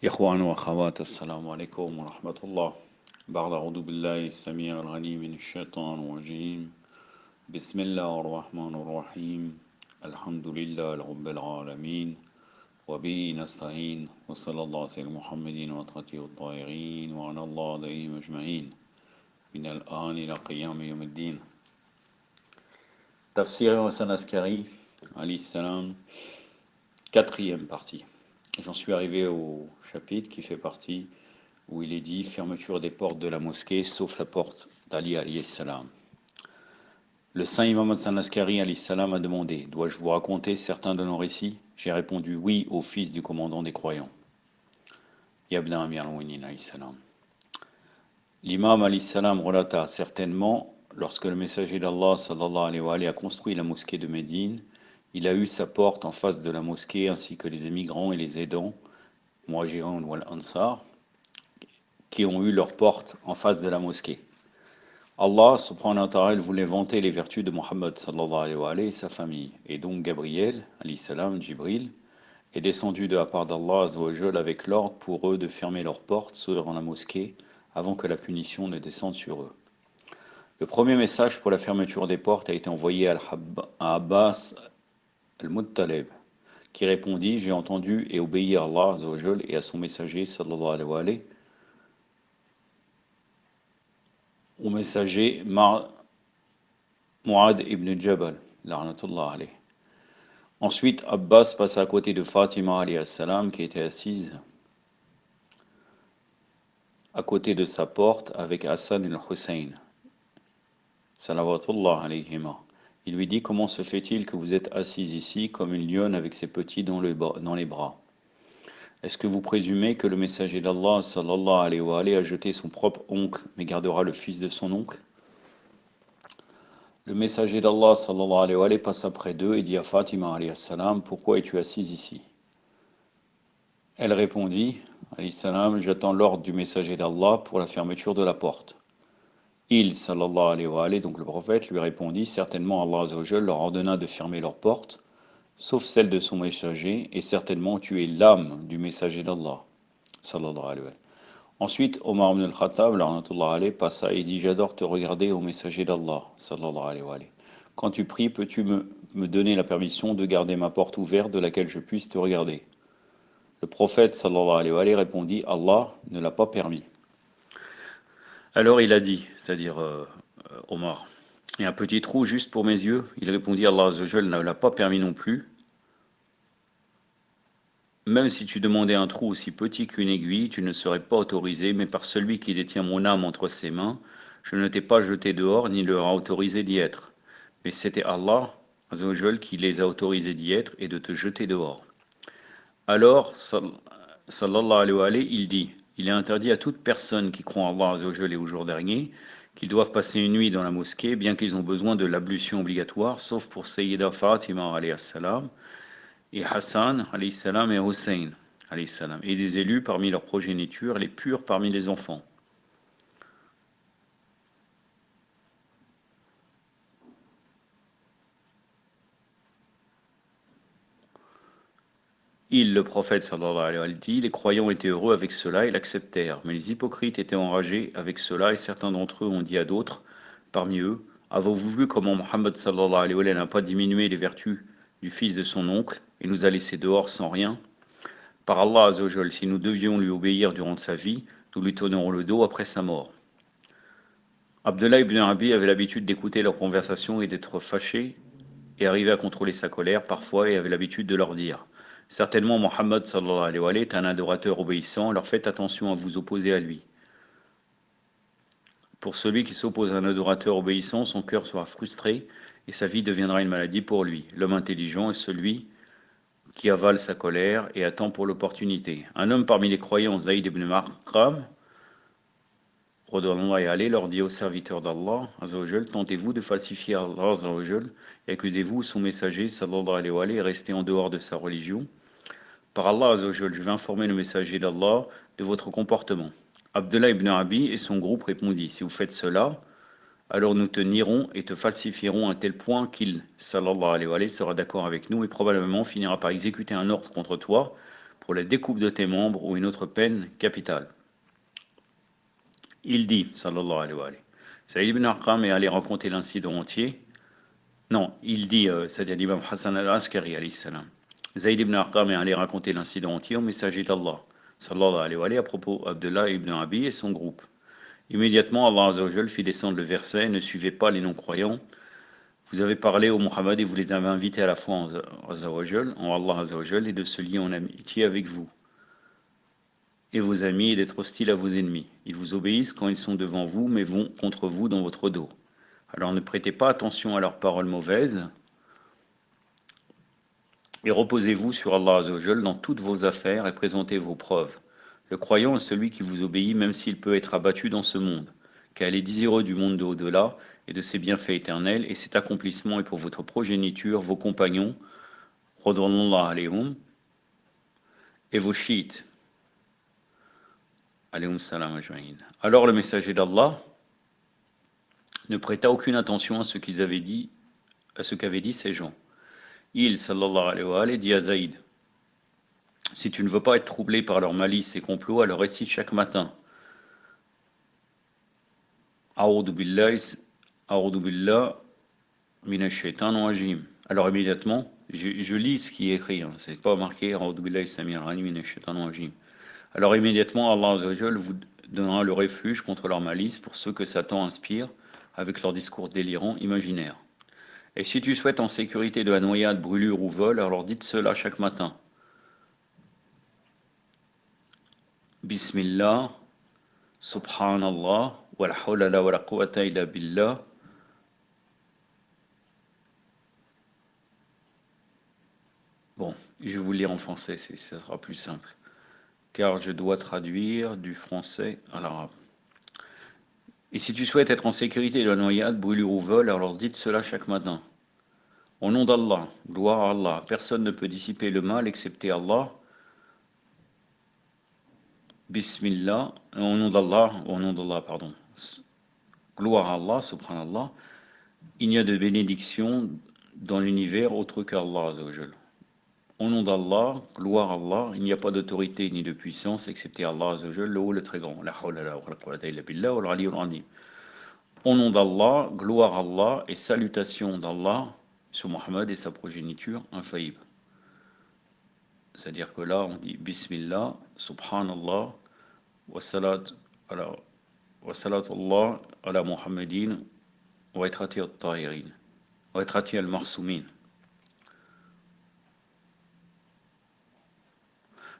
إخوان وأخوات السلام عليكم ورحمة الله. بعد أعوذ بالله السميع العليم من الشيطان الرجيم. بسم الله الرحمن الرحيم. الحمد لله رب العالمين وبه نستعين وصلى الله على سيدنا محمد وأطهره الطاهرين وعلى الله عليهم أجمعين من الآن إلى قيام يوم الدين. Tafsir Hassan Askari, alayhi salam, quatrième partie. J'en suis arrivé au chapitre qui fait partie où il est dit fermeture des portes de la mosquée sauf la porte d'Ali alayhi salam. Le saint imam Hassan Askari alayhi salam a demandé: dois-je vous raconter certains de nos récits? J'ai répondu oui au fils du commandant des croyants. Yabna Amir al-Mu'minin alayhi salam. L'imam alayhi salam relata certainement lorsque le messager d'Allah sallallahu alayhi wa alayhi a construit la mosquée de Médine, il a eu sa porte en face de la mosquée ainsi que les émigrants et les aidants, Muhajirin wal Ansar, qui ont eu leur porte en face de la mosquée. Allah subhanahu wa ta'ala voulait vanter les vertus de Muhammad sallallahu alayhi wa alayhi et sa famille. Et donc Gabriel, alayhi salam, Jibril, est descendu de la part d'Allah azawajal avec l'ordre pour eux de fermer leurs portes sur la mosquée avant que la punition ne descende sur eux. Le premier message pour la fermeture des portes a été envoyé à Abbas al-Muttalib, qui répondit: j'ai entendu et obéi à Allah azawajal et à son messager sallallahu alayhi wa alayhi, au messager Mu'ad ibn Jabal, la'natullah alayh. Ensuite, Abbas passa à côté de Fatima alayhi salam, qui était assise à côté de sa porte avec Hassan et le Hussein, salawatullah alayhima. Il lui dit: comment se fait-il que vous êtes assise ici comme une lionne avec ses petits dans les bras? Est-ce que vous présumez que le messager d'Allah sallallahu alayhi wa alayhi a jeté son propre oncle mais gardera le fils de son oncle? Le messager d'Allah sallallahu alayhi wa alayhi passe après d'eux et dit à Fatima alayhi salam: pourquoi es-tu assise ici? Elle répondit alayhi salam: j'attends l'ordre du messager d'Allah pour la fermeture de la porte. Il sallallahu alayhi wa alayhi, donc le prophète, lui répondit: certainement Allah azza wa jalla leur ordonna de fermer leurs portes sauf celle de son messager, et certainement tu es l'âme du messager d'Allah sallallahu alayhi wa alayhi. Ensuite, Omar ibn al-Khattab passa et dit: j'adore te regarder au messager d'Allah sallallahu alayhi wa alayhi. Quand tu pries, peux-tu me donner la permission de garder ma porte ouverte de laquelle je puisse te regarder? Le prophète sallallahu alayhi wa alayhi répondit: Allah ne l'a pas permis. Alors il a dit, c'est-à-dire Omar: il y a un petit trou juste pour mes yeux? Il répondit: Allah azza wa jalla ne l'a pas permis non plus. Même si tu demandais un trou aussi petit qu'une aiguille, tu ne serais pas autorisé, mais par celui qui détient mon âme entre ses mains, je ne t'ai pas jeté dehors, ni leur a autorisé d'y être. Mais c'était Allah azza wa jalla qui les a autorisés d'y être et de te jeter dehors. Alors, sallallahu alayhi wa alayhi, il dit: il est interdit à toute personne qui croit en Allah azza wa jalla et au jour dernier qu'ils doivent passer une nuit dans la mosquée, bien qu'ils ont besoin de l'ablution obligatoire, sauf pour Sayyida Fatima alayhi salam, et Hassan alayhi salam, et Hussein alayhi salam, et des élus parmi leur progéniture, les purs parmi les enfants. Il, le prophète sallallahu alayhi wa sallam, dit: les croyants étaient heureux avec cela et l'acceptèrent, mais les hypocrites étaient enragés avec cela, et certains d'entre eux ont dit à d'autres parmi eux: avez-vous vu comment Muhammad sallallahu alayhi wa sallam n'a pas diminué les vertus du fils de son oncle et nous a laissés dehors sans rien? Par Allah azza wa jalla, si nous devions lui obéir durant sa vie, nous lui tournerons le dos après sa mort. Abdullah ibn Abi avait l'habitude d'écouter leurs conversations et d'être fâché, et arrivait à contrôler sa colère parfois, et avait l'habitude de leur dire: certainement Mohammed sallallahu alayhi wa sallam est un adorateur obéissant, alors faites attention à vous opposer à lui. Pour celui qui s'oppose à un adorateur obéissant, son cœur sera frustré et sa vie deviendra une maladie pour lui. L'homme intelligent est celui qui avale sa colère et attend pour l'opportunité. Un homme parmi les croyants, Zayd ibn Marqam, leur dit aux serviteurs d'Allah azawajal: tentez-vous de falsifier Allah azawajal et accusez-vous son messager sallallahu alayhi wa alayhi et restez en dehors de sa religion. Par Allah azawajal, je vais informer le messager d'Allah de votre comportement. Abdullah ibn Abi et son groupe répondit: si vous faites cela, alors nous te nierons et te falsifierons à un tel point qu'il, sallallahu alayhi wa alayhi, sera d'accord avec nous et probablement finira par exécuter un ordre contre toi pour la découpe de tes membres ou une autre peine capitale. Il dit, sallallahu alayhi wa alayhi, Saïd ibn Arqam est allé raconter l'incident entier. Non, il dit, c'est-à-dire l'imam Hassan al-Askari alayhi salam. Zayd ibn Arqam est allé raconter l'incident entier au messager d'Allah, sallallahu alayhi wa alayhi, à propos d'Abdullah ibn Abi et son groupe. Immédiatement, Allah Azza wa Jal fit descendre le verset, ne suivez pas les non-croyants. Vous avez parlé au Muhammad et vous les avez invités à la foi en Allah Azza wa Jal, et de se lier en amitié avec vous et vos amis et d'être hostiles à vos ennemis. Ils vous obéissent quand ils sont devant vous, mais vont contre vous dans votre dos. Alors ne prêtez pas attention à leurs paroles mauvaises et reposez-vous sur Allah Azza wa Jal dans toutes vos affaires et présentez vos preuves. Le croyant est celui qui vous obéit même s'il peut être abattu dans ce monde, car il est désireux du monde de au-delà et de ses bienfaits éternels, et cet accomplissement est pour votre progéniture, vos compagnons, Radwanullah alayhum, et vos chiites. Alayhum salam ajma'in. Alors le messager d'Allah ne prêta aucune attention à ce qu'ils avaient dit, à ce qu'avaient dit ces gens. Il, sallallahu alayhi wa alayhi, dit à Zaïd, si tu ne veux pas être troublé par leur malice et complot, alors récite chaque matin. A'udhu billah minash shaitan rajim. Alors immédiatement, je lis ce qui est écrit, c'est pas marqué A'udhu billahi samir alim minash shaitan rajim. Alors immédiatement, Allah Azza wa Jal vous donnera le refuge contre leur malice pour ceux que Satan inspire avec leurs discours délirants imaginaires. Et si tu souhaites en sécurité de la noyade, brûlure ou vol, alors dites cela chaque matin. Bismillah, Subhanallah, wa la hawla wa la quwwata illa billah. Bon, je vais vous le lire en français, ça sera plus simple, car je dois traduire du français à l'arabe. Et si tu souhaites être en sécurité de la noyade, brûlure ou vol, alors dites cela chaque matin. Au nom d'Allah, gloire à Allah, personne ne peut dissiper le mal excepté Allah. Bismillah, au nom d'Allah, pardon. Gloire à Allah, subhanallah. Il n'y a de bénédiction dans l'univers autre qu'Allah Azza wa Jal. Au nom d'Allah, gloire à Allah, il n'y a pas d'autorité ni de puissance excepté Allah Azza wa Jal, le haut, le très grand. La hawla wa la quwwata illa billah wal aliyyul azim. Au nom d'Allah, gloire à Allah et salutations d'Allah sur Muhammad et sa progéniture infaillible. C'est-à-dire que là, on dit Bismillah, Subhanallah, wa salatullah ala Muhammadin, wa itrati al-tahirin, wa itrati al-marsoumin.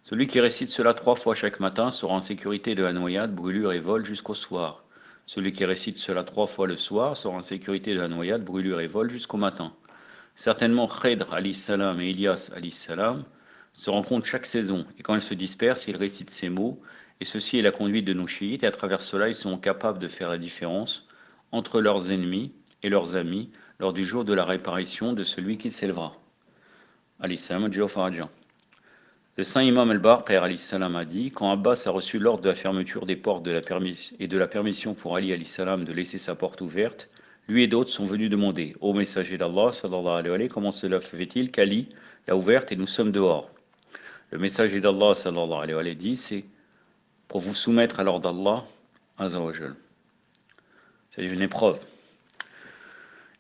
Celui qui récite cela 3 fois chaque matin sera en sécurité de la noyade, brûlure et vol jusqu'au soir. Celui qui récite cela 3 fois le soir sera en sécurité de la noyade, brûlure et vol jusqu'au matin. Certainement, Khidr alayhi salam et Ilyas alayhi salam se rencontrent chaque saison, et quand ils se dispersent, ils récitent ces mots, et ceci est la conduite de nos chiites, et à travers cela, ils sont capables de faire la différence entre leurs ennemis et leurs amis lors du jour de la réparation de celui qui s'élèvera. Alayhi salam, le saint imam al-Baqir alayhi salam a dit, quand Abbas a reçu l'ordre de la fermeture des portes et de la permission pour Ali alayhi salam de laisser sa porte ouverte, lui et d'autres sont venus demander au messager d'Allah, sallallahu alayhi wa sallam, comment cela fait-il qu'Ali l'a ouverte et nous sommes dehors. Le messager d'Allah, sallallahu alayhi wa sallam, dit, c'est pour vous soumettre à l'ordre d'Allah, azza wa jal. C'est une épreuve.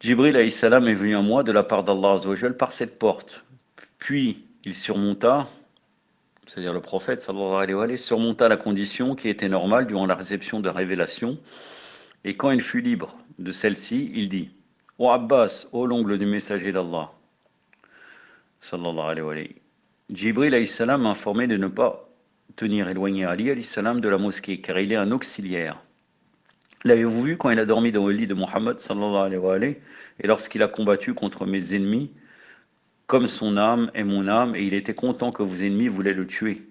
Jibril alayhi salam est venu à moi de la part d'Allah, azza wa jal, par cette porte. Puis il surmonta, c'est-à-dire le prophète, sallallahu alayhi wa sallam, surmonta la condition qui était normale durant la réception de la révélation. Et quand il fut libre de celle-ci, il dit, ô Abbas, ô l'ongle du messager d'Allah, sallallahu alayhi wa sallam, Jibril alayhi salam m'a informé de ne pas tenir éloigné Ali alayhi salam de la mosquée, car il est un auxiliaire. L'avez-vous vu quand il a dormi dans le lit de Muhammad, sallallahu alayhi wa sallam, et lorsqu'il a combattu contre mes ennemis, comme son âme est mon âme, et il était content que vos ennemis voulaient le tuer.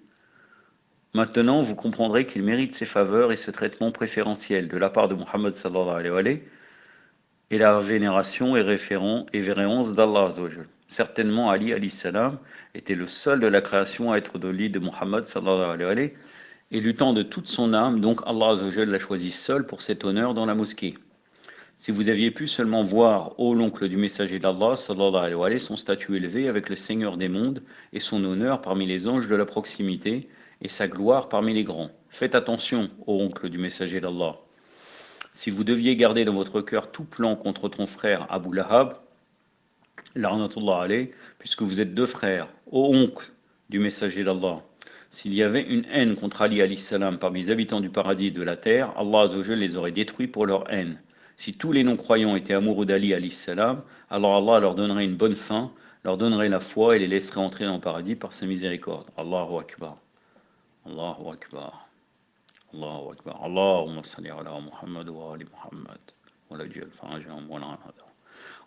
Maintenant, vous comprendrez qu'il mérite ces faveurs et ce traitement préférentiel de la part de Muhammad sallallahu alayhi wa sallam et la vénération et révérence d'Allah azza wa jal. Certainement, Ali alayhi salam était le seul de la création à être dans le lit de Muhammad sallallahu alayhi wa sallam et luttant de toute son âme, donc Allah azza wa jal l'a choisi seul pour cet honneur dans la mosquée. Si vous aviez pu seulement voir, ô l'oncle du messager d'Allah, sallallahu alayhi wa sallam, son statut élevé avec le Seigneur des mondes et son honneur parmi les anges de la proximité et sa gloire parmi les grands. Faites attention, ô oncle du messager d'Allah. Si vous deviez garder dans votre cœur tout plan contre ton frère Abu Lahab, la'natullah alayh, puisque vous êtes deux frères, ô oncle du messager d'Allah, s'il y avait une haine contre Ali alayhi salam parmi les habitants du paradis et de la terre, Allah azawajal les aurait détruits pour leur haine. Si tous les non-croyants étaient amoureux d'Ali alayhi salam, alors Allah leur donnerait une bonne fin, leur donnerait la foi et les laisserait entrer dans le paradis par sa miséricorde. Allahu Akbar. Allahu Akbar. Allahu Akbar. Allahumma salli ala Muhammad wa ali Muhammad. Wa la jal farajahum wa la hada.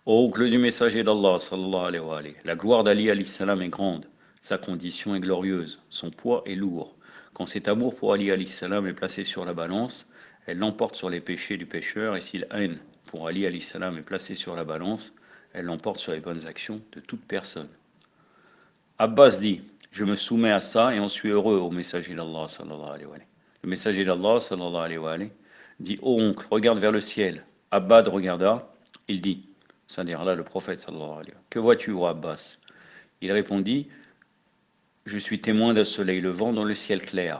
Ô oncle du messager d'Allah, sallallahu alayhi wa alayhi, la gloire d'Ali alayhi salam est grande, sa condition est glorieuse, son poids est lourd. Quand cet amour pour Ali alayhi salam est placé sur la balance, elle l'emporte sur les péchés du pécheur, et si la haine pour Ali alayhi salam est placée sur la balance, elle l'emporte sur les bonnes actions de toute personne. Abbas dit, je me soumets à ça et en suis heureux au messager d'Allah, sallallahu alayhi wa alayhi. Le messager d'Allah, sallallahu alayhi wa alayhi, dit, ô oncle, regarde vers le ciel. Abbad regarda, il dit, c'est-à-dire là le prophète, sallallahu alayhi wa alayhi, que vois-tu, ô Abbas? Il répondit, je suis témoin d'un soleil levant dans le ciel clair.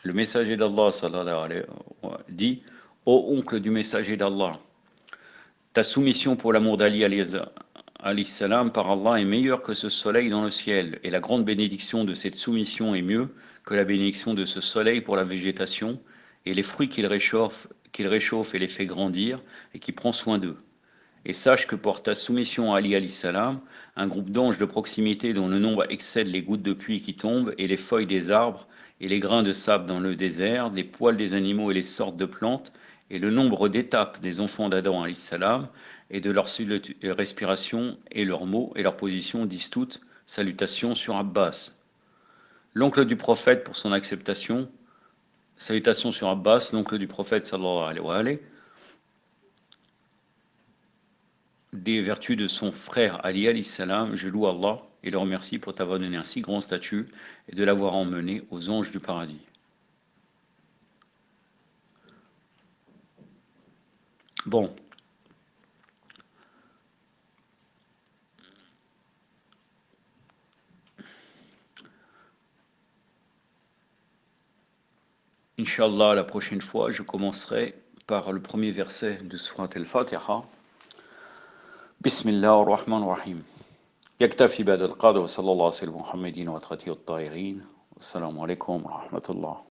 Le messager d'Allah sallallahu alayhi wa sallam dit, ô oncle du messager d'Allah, ta soumission pour l'amour d'Ali alayhi salam par Allah est meilleure que ce soleil dans le ciel, et la grande bénédiction de cette soumission est mieux que la bénédiction de ce soleil pour la végétation, et les fruits qu'il réchauffe et les fait grandir, et qui prend soin d'eux. Et sache que pour ta soumission à Ali alayhi salam, un groupe d'anges de proximité dont le nombre excède les gouttes de pluie qui tombent, et les feuilles des arbres, et les grains de sable dans le désert, les poils des animaux et les sortes de plantes, et le nombre d'étapes des enfants d'Adam alayhi salam, et de leur respiration, et leurs mots, et leur position disent toutes salutations sur Abbas. L'oncle du prophète pour son acceptation, salutations sur Abbas, l'oncle du prophète sallallahu alayhi wa alayhi, des vertus de son frère Ali alayhi salam, je loue Allah et le remercie pour t'avoir donné un si grand statut et de l'avoir emmené aux anges du paradis. Bon. Inch'Allah, la prochaine fois, je commencerai par le premier verset de Surat al-Fatiha. Bismillah ar-Rahman ar-Rahim. يكتفي بهذا القدر وصلى الله على سيدنا محمد وعلى آله الطاهرين والسلام عليكم ورحمة الله